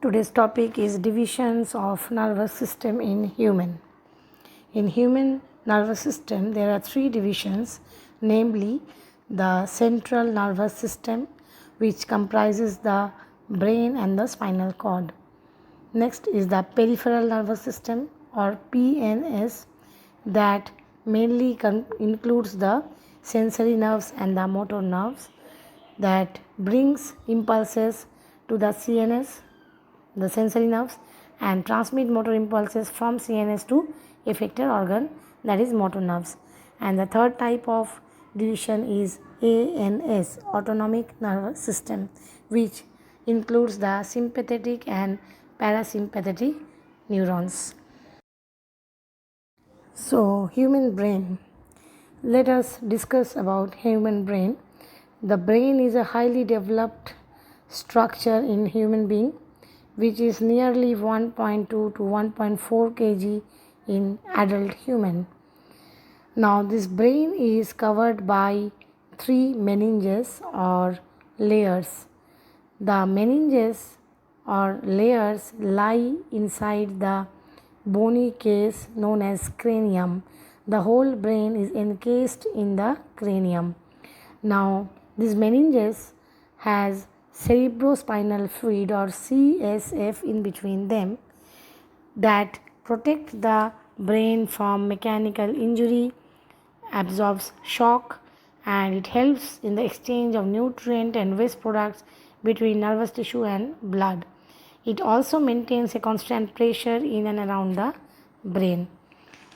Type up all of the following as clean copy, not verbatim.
Today's topic is divisions of nervous system in human. In human nervous system there are three divisions, namely the central nervous system, which comprises the brain and the spinal cord. Next is the peripheral nervous system or PNS, that mainly includes the sensory nerves and the motor nerves, that brings impulses to the CNS, the sensory nerves, and transmit motor impulses from CNS to effector organ, that is motor nerves. And the third type of division is ANS, autonomic nervous system, which includes the sympathetic and parasympathetic neurons. So, human brain. Let us discuss about human brain. The brain is a highly developed structure in human being, which is nearly 1.2 to 1.4 kg in adult human. Now, this brain is covered by three meninges or layers. The meninges or layers lie inside the bony case known as cranium. The whole brain is encased in the cranium. Now, this meninges has cerebrospinal fluid or CSF in between them that protect the brain from mechanical injury, absorbs shock, and it helps in the exchange of nutrient and waste products between nervous tissue and blood. It also maintains a constant pressure in and around the brain.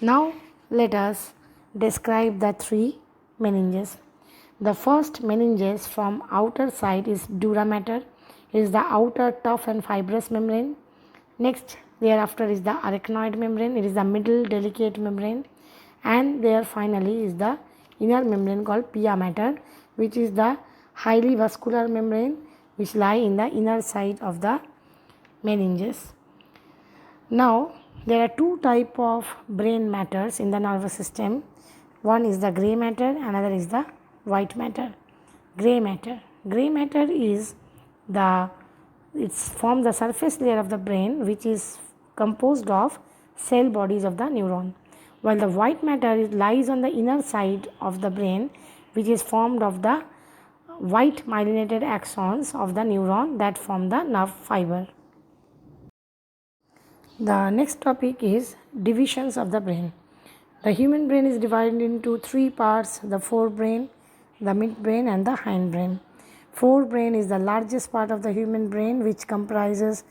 Now let us describe the three meninges. The first meninges from outer side is dura mater. It is the outer tough and fibrous membrane. Next, thereafter is the arachnoid membrane. It is the middle delicate membrane. And there finally is the inner membrane called pia mater, which is the highly vascular membrane which lie in the inner side of the meninges. Now, there are two types of brain matters in the nervous system. One is the grey matter, another is the white matter. Grey matter. Grey matter is it's from the surface layer of the brain, which is composed of cell bodies of the neuron, while the white matter lies on the inner side of the brain, which is formed of the white myelinated axons of the neuron that form the nerve fiber. The next topic is divisions of the brain. The human brain is divided into three parts: the forebrain, the midbrain, and the hindbrain. Forebrain is the largest part of the human brain, which comprises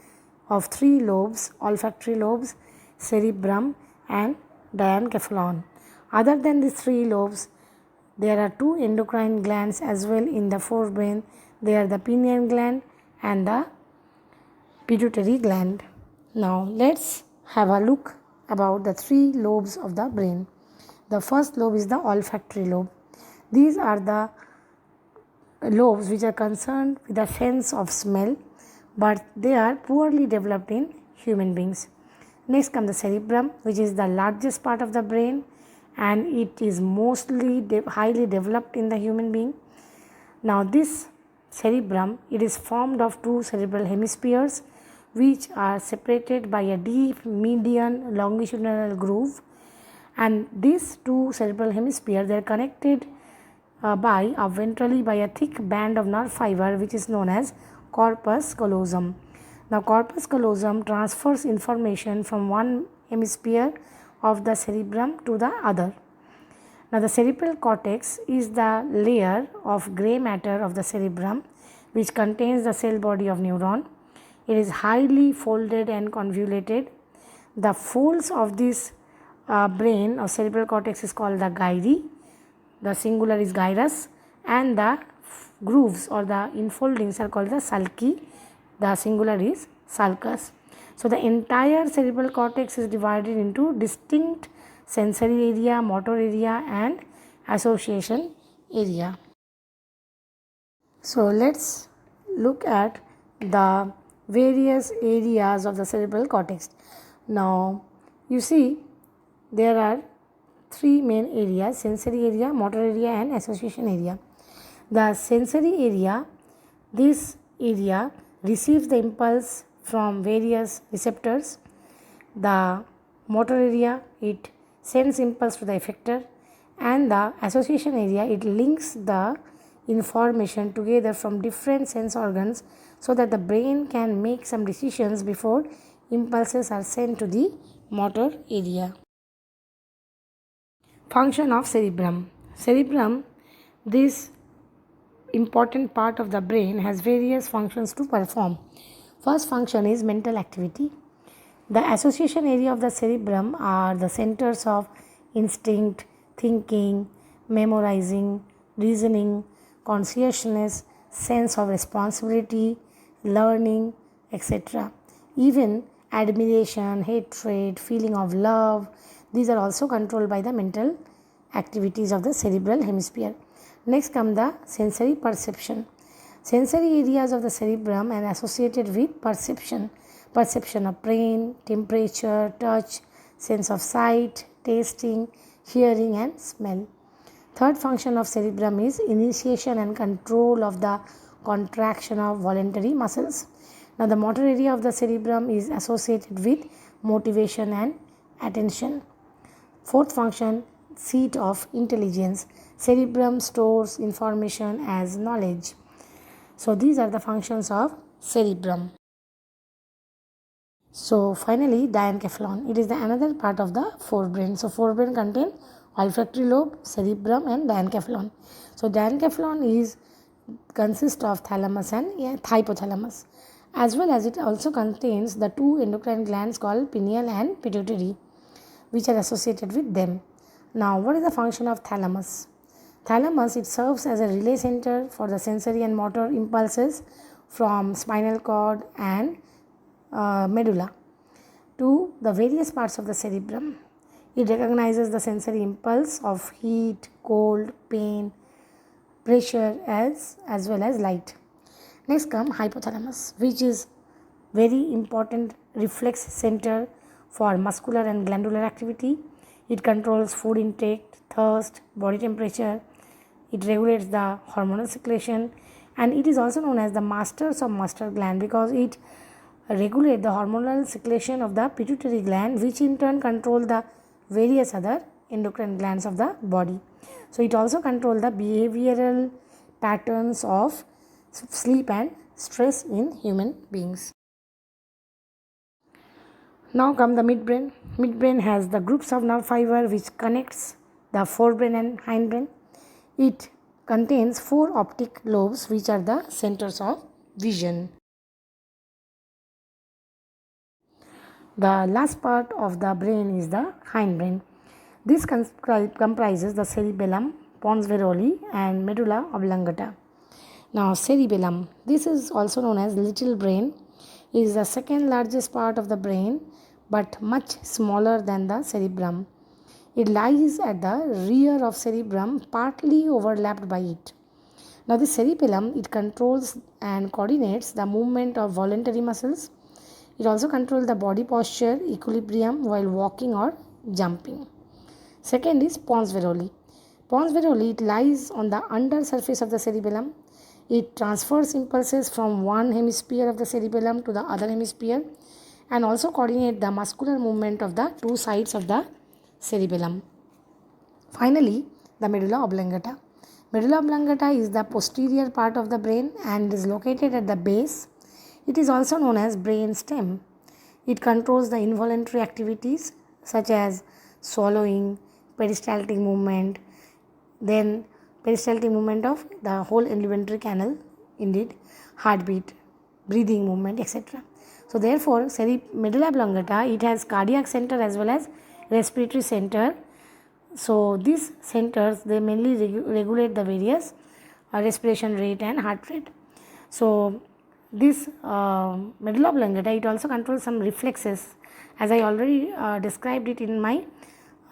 of three lobes: olfactory lobes, cerebrum, and diencephalon. Other than these three lobes, there are two endocrine glands as well in the forebrain. They are the pineal gland and the pituitary gland. Now let's have a look about the three lobes of the brain. The first lobe is the olfactory lobe. These are the lobes which are concerned with the sense of smell, but they are poorly developed in human beings. Next comes the cerebrum, which is the largest part of the brain, and it is mostly highly developed in the human being. Now this cerebrum, it is formed of two cerebral hemispheres which are separated by a deep median longitudinal groove, and these two cerebral hemispheres, they are connected ventrally by a thick band of nerve fiber which is known as corpus callosum. Now corpus callosum transfers information from one hemisphere of the cerebrum to the other. Now the cerebral cortex is the layer of grey matter of the cerebrum which contains the cell body of neuron. It is highly folded and convoluted. The folds of this brain or cerebral cortex is called the gyri. The singular is gyrus, and the grooves or the infoldings are called the sulci. The singular is sulcus. So the entire cerebral cortex is divided into distinct sensory area, motor area, and association area. So let's look at the various areas of the cerebral cortex. Now you see there are three main areas: sensory area, motor area, and association area. The sensory area, this area receives the impulse from various receptors. The motor area, it sends impulse to the effector, and the association area, it links the information together from different sense organs so that the brain can make some decisions before impulses are sent to the motor area. Function of cerebrum. Cerebrum, this important part of the brain, has various functions to perform. First function is mental activity. The association area of the cerebrum are the centers of instinct, thinking, memorizing, reasoning, consciousness, sense of responsibility, learning, etc. Even admiration, hatred, feeling of love, these are also controlled by the mental activities of the cerebral hemisphere. Next come the sensory perception. Sensory areas of the cerebrum are associated with perception. Perception of pain, temperature, touch, sense of sight, tasting, hearing and smell. Third function of cerebrum is initiation and control of the contraction of voluntary muscles. Now the motor area of the cerebrum is associated with motivation and attention. Fourth function, seat of intelligence. Cerebrum stores information as knowledge. So these are the functions of cerebrum. So finally, diencephalon. It is the another part of the forebrain. So forebrain contain olfactory lobe, cerebrum and diencephalon. So diencephalon is consists of thalamus and hypothalamus, as well as it also contains the two endocrine glands called pineal and pituitary, which are associated with them. Now, what is the function of thalamus? Thalamus, it serves as a relay center for the sensory and motor impulses from spinal cord and medulla to the various parts of the cerebrum. It recognizes the sensory impulse of heat, cold, pain, pressure as well as light. Next come hypothalamus, which is very important reflex center for muscular and glandular activity. It controls food intake, thirst, body temperature. It regulates the hormonal secretion, and it is also known as the masters of master gland because it regulates the hormonal secretion of the pituitary gland, which in turn control the various other endocrine glands of the body. So it also controls the behavioral patterns of sleep and stress in human beings. Now come the midbrain. Midbrain has the groups of nerve fiber which connects the forebrain and hindbrain. It contains four optic lobes which are the centers of vision. The last part of the brain is the hindbrain. This comprises the cerebellum, pons varolii and medulla oblongata. Now cerebellum, this is also known as little brain, is the second largest part of the brain but much smaller than the cerebrum. It lies at the rear of cerebrum, partly overlapped by it. Now the cerebellum, it controls and coordinates the movement of voluntary muscles. It also controls the body posture, equilibrium while walking or jumping. Second is pons varolii. Pons varolii, it lies on the under surface of the cerebellum. It transfers impulses from one hemisphere of the cerebellum to the other hemisphere and also coordinate the muscular movement of the two sides of the cerebellum. Finally, the medulla oblongata. Medulla oblongata is the posterior part of the brain and is located at the base. It is also known as brain stem. It controls the involuntary activities such as swallowing, peristaltic movement, then peristaltic movement of the whole alimentary canal, indeed, heartbeat, breathing movement, etc. So therefore, medulla oblongata, it has cardiac center as well as respiratory center. So these centers, they mainly regulate the various respiration rate and heart rate. So this medulla oblongata, it also controls some reflexes, as I already described it in my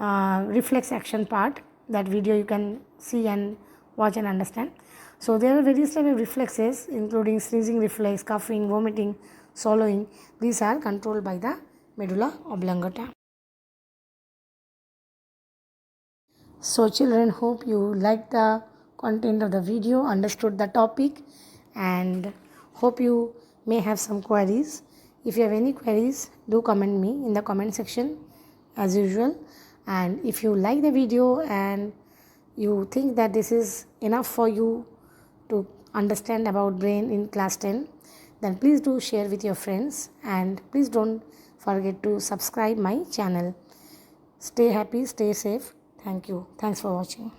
reflex action part. That video you can see and watch and understand. So there are various types of reflexes including sneezing reflex, coughing, vomiting, swallowing. These are controlled by the medulla oblongata. So children, hope you liked the content of the video, understood the topic, and hope you may have some queries. If you have any queries, do comment me in the comment section as usual. And if you like the video and you think that this is enough for you to understand about brain in class 10, then please do share with your friends, and please don't forget to subscribe my channel. Stay happy, stay safe. Thank you. Thanks for watching.